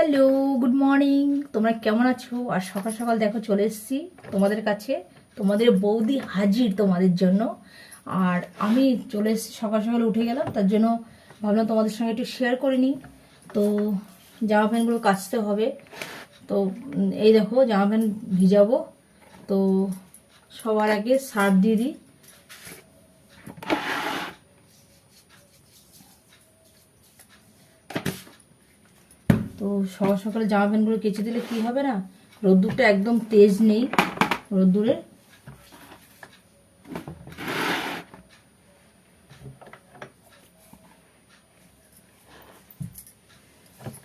Hello, good morning. তোমরা কেমন আছো? আর সকাল সকাল দেখো চলে এসেছি তোমাদের কাছে। তোমাদের বৌদি হাজির তোমাদের জন্য। আর আমি চলে এসেছি, সকাল সকাল উঠে গেলাম, তার জন্য ভাবলাম তোমাদের সঙ্গে একটু শেয়ার করে নিই। তো জামা প্যান্টগুলো কাচতে হবে। তো এই দেখো জামা প্যান্ট ভিজাবো। তো সবার আগে সার্ফ দিয়ে দিই। তো সকাল সকালে জামা প্যান্টগুলো কেচে দিলে কি হবে না, রোদ্দুরটা একদম তেজ নেই রোদ্দুরে।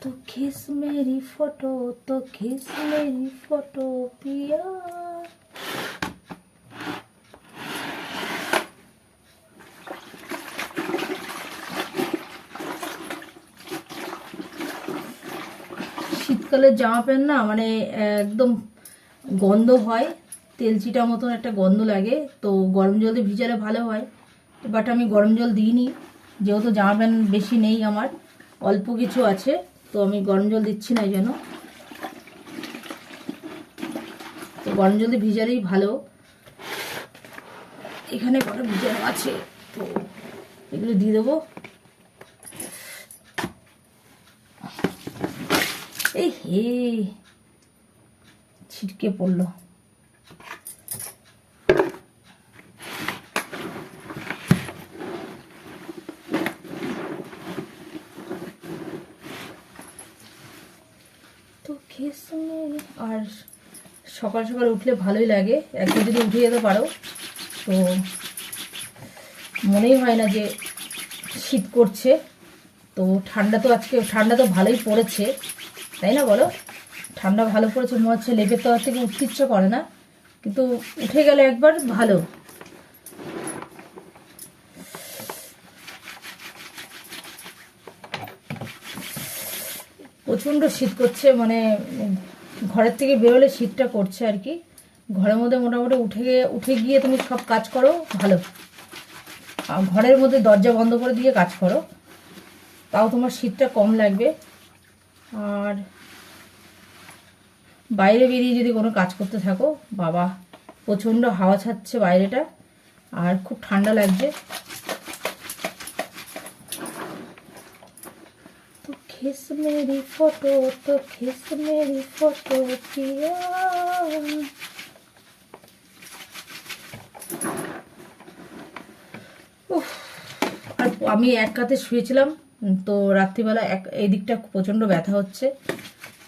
तो खींच मेरी फोटो, तो खींच मेरी फोटो पिया। শীতকালের জামা প্যান্ট না মানে একদম গন্ধ হয়, তেলচিটা মতন একটা গন্ধ লাগে। তো গরম জল দিয়ে ভিজালে ভালো হয়, বাট আমি গরম জল দিইনি, যেহেতু জামা প্যান্ট বেশি নেই আমার, অল্প কিছু আছে। তো আমি গরম জল দিচ্ছি না, এই জন্য। তো গরম জল দিয়ে ভিজালেই ভালো। এখানে কটা ভিজানো আছে, তো এগুলো দিয়ে দেবো। এই হে, ছিটকে পড়লো। তো আর সকাল সকাল উঠলে ভালোই লাগে, একবার যদি উঠে যেতে পারো তো মনেই হয় না যে শীত করছে। তো ঠান্ডা তো আজকে ঠান্ডা তো ভালোই পড়েছে, তাই না বলো? ঠান্ডা ভালো পড়েছে, মনে হচ্ছে লেপের তলার থেকে উঠতে ইচ্ছে করে না, কিন্তু উঠে গেলে একবার ভালো। প্রচণ্ড শীত করছে, মানে ঘরের থেকে বেরোলে শীতটা করছে আর কি। ঘরের মধ্যে মোটামুটি উঠে গিয়ে তুমি সব কাজ করো ভালো, ঘরের মধ্যে দরজা বন্ধ করে দিয়ে কাজ করো, তাও তোমার শীতটা কম লাগবে। আর বাইরে বেরিয়ে যদি কোনো কাজ করতে থাকো, বাবা প্রচণ্ড হাওয়া ছাড়ছে বাইরেটা, আর খুব ঠান্ডা লাগছে। তো खींच मेरी फोटो, तो खींच मेरी फोटो पिया। আর আমি এক কাতে শুয়েছিলাম, তো রাত্রিবেলা এই দিকটা প্রচণ্ড ব্যথা হচ্ছে,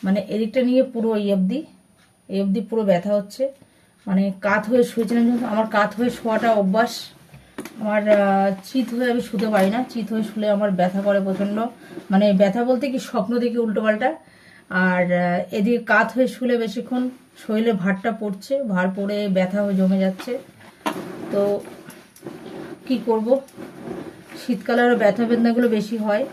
মানে এদিকটা নিয়ে পুরো এই অবধি পুরো ব্যথা হচ্ছে। মানে কাত হয়ে শুয়েছিলাম, কিন্তু আমার কাত হয়ে শোয়াটা অভ্যাস আমার। চিত হয়ে আমি শুতে পারি না, চিত হয়ে শুলে আমার ব্যথা করে প্রচণ্ড। মানে ব্যথা বলতে কি, স্বপ্ন দেখি উল্টোপাল্টা। আর এদিকে কাত হয়ে শুলে বেশিক্ষণ শরীরে ভারটা পড়ছে, ভার পড়ে ব্যথা হয়ে জমে যাচ্ছে। তো কি করব, শীতকালে আরও ব্যথা বেদনাগুলো বেশি হয়।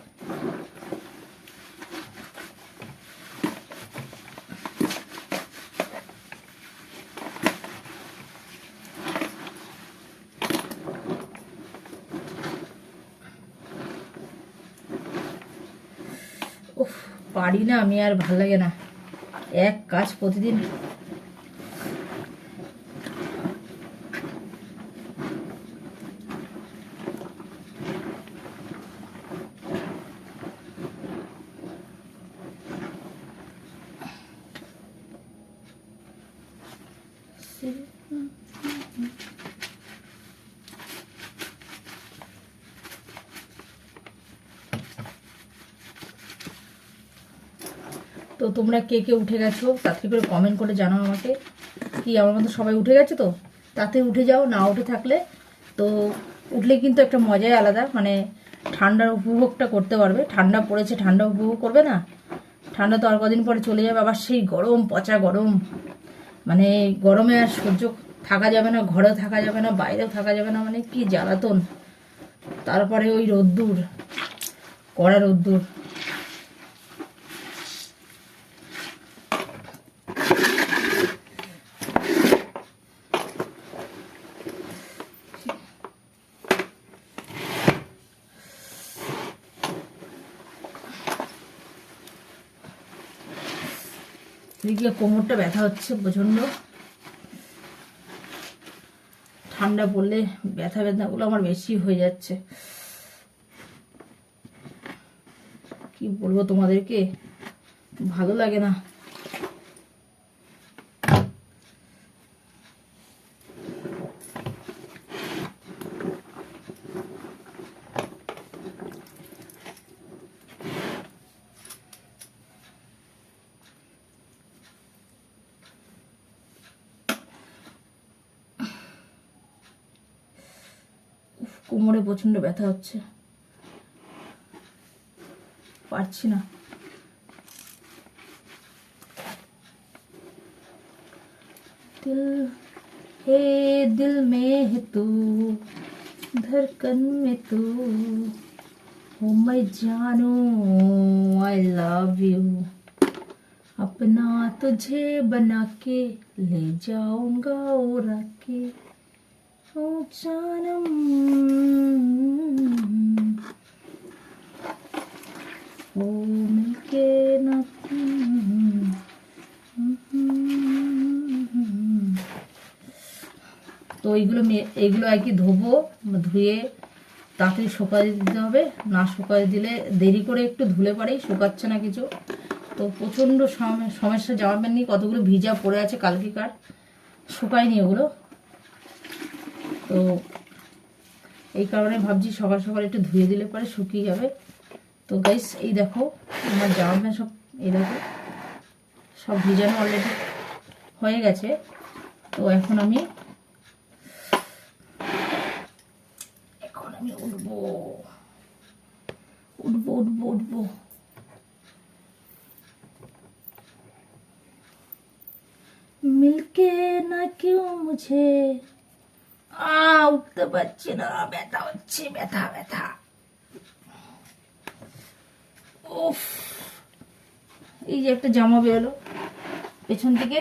উফ, পারি না আমি, আর ভাল লাগে না এক কাজ প্রতিদিন। তো তোমরা কে কে উঠে গেছো তাড়াতাড়ি করে কমেন্ট করে জানাও আমাকে। কি আমার মতো সবাই উঠে গেছে? তো তাতে উঠে যাও, না উঠে থাকলে তো উঠলে কিন্তু একটা মজাই আলাদা, মানে ঠান্ডার উপভোগটা করতে পারবে। ঠান্ডা পড়েছে, ঠান্ডা উপভোগ করবে না? ঠান্ডা তো আর কদিন পরে চলে যাবে, আবার সেই গরম, পচা গরম। মানে গরমে আর সহ্য থাকা যাবে না, ঘরেও থাকা যাবে না, বাইরেও থাকা যাবে না, মানে কি জ্বালাতন। তারপরে ওই রোদ্দুর, কড়া রোদ্দুর। এদিকে কোমরটা ব্যথা হচ্ছে প্রচণ্ড। ঠান্ডা পড়লে ব্যথা ব্যথাগুলো আমার বেশি হয়ে যাচ্ছে। কি বলবো তোমাদেরকে, ভালো লাগে না। কোমরে প্রচন্ড ব্যথা হচ্ছে, পারছি না। दिल है दिल में है तू, धड़कन में तू हो, मैं जानू आई लव यू, अपना तुझे बना के ले जाऊंगा उड़ा के, ओ जानम ओ मिलके ना। তো এইগুলো আর কি ধোবো, ধুয়ে তাড়াতাড়ি শুকাতে দিতে হবে। না শুকাতে দিলে দেরি করে একটু ধুলে পরেই শুকাচ্ছে না কিছু। তো প্রচণ্ড সমস্যা, জামা প্যান্ট নিয়ে কতগুলো ভিজা পড়ে আছে কালকেকার, শুকায়নি ওগুলো। তো এই কারণে ভাবছি সকাল সকাল একটু ধুয়ে দিলে পরে শুকিয়ে যাবে। তো গাইস এই দেখো আমার জামা প্যান্ট সব, এই দেখো সব ভিজানো অলরেডি হয়ে গেছে। তো এখন আমি উঠবো উঠবো উঠবো উঠবো। মিলকে না কেউ মুঝে, উঠতে পারছি না, ব্যথা হচ্ছে, ব্যথা ব্যথা। উফ, এই যে একটা জামা বেরোলো পেছন থেকে।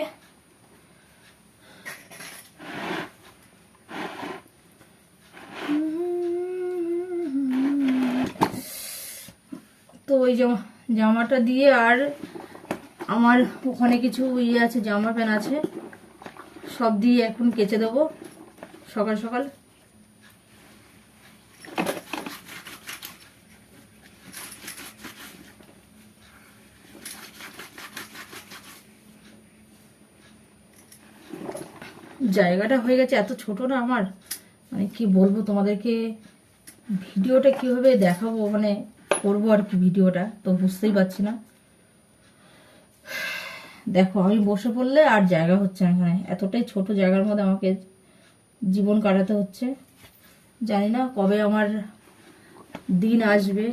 তো ওই জামাটা দিয়ে আর আমার ওখানে কিছু ইয়ে আছে, জামা প্যান্ট আছে, সব দিয়ে এখন কেচে দেবো সকাল সকাল। জায়গাটা হয়ে গেছে এত ছোট না আমার, মানে কি বলবো তোমাদেরকে, ভিডিওটা কিভাবে দেখাবো, মানে করবো আর কি ভিডিওটা, তো বুঝতেই পারছি না। দেখো আমি বসে পড়লে আর জায়গা হচ্ছে না, এখানে এতটাই ছোট জায়গার মধ্যে আমাকে জীবন কাটাতে হচ্ছে। জানি না কবে আমার দিন আসবে।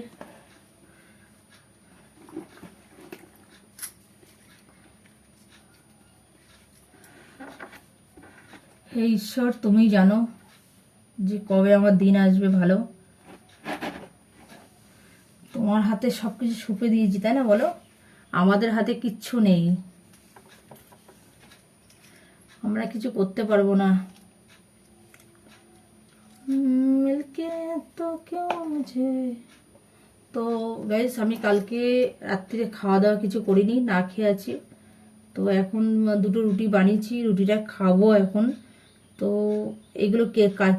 হে ঈশ্বর, তুমি জানো যে কবে আমার দিন আসবে ভালো। তোমার হাতে সবকিছু সঁপে দিয়েছি, তাই না বলো? আমাদের হাতে কিচ্ছু নেই, আমরা কিছু করতে পারবো না। মিলকে তো কেউ মুঝে। তো গাইস আমি কালকে রাত্রিরে খাওয়া দাওয়া কিছু করিনি, না খেয়ে আছি। তো এখন দুটো রুটি বানিয়েছি, রুটিটা খাবো এখন। তো এগুলো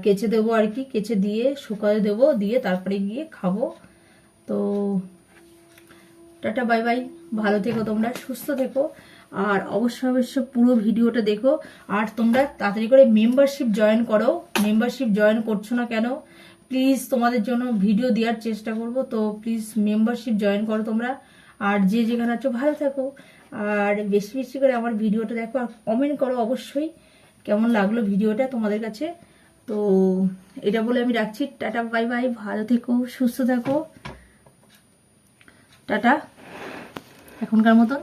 কেচে দেবো আর কি, কেচে দিয়ে শুকাতে দেবো, দিয়ে তারপরে গিয়ে খাবো। তো টাটা বাই বাই, ভালো থেকো তোমরা, সুস্থ থেকো। আর অবশ্যই পুরো ভিডিওটা দেখো। আর তোমরা তাড়াতাড়ি করে মেম্বারশিপ জয়েন করো। মেম্বারশিপ জয়েন করছো না কেন? প্লিজ তোমাদের জন্য ভিডিও দেওয়ার চেষ্টা করব, তো প্লিজ মেম্বারশিপ জয়েন করো তোমরা। আর যে যেখানে আছো ভালো থাকো, আর বেশি বেশি করে আমার ভিডিওটা দেখো, আর কমেন্ট করো অবশ্যই কেমন লাগলো ভিডিওটা তোমাদের কাছে। তো এটা বলে আমি রাখছি, টাটা বাই বাই, ভালো থেকো, সুস্থ থাকো, টাটা এখনকার মতন।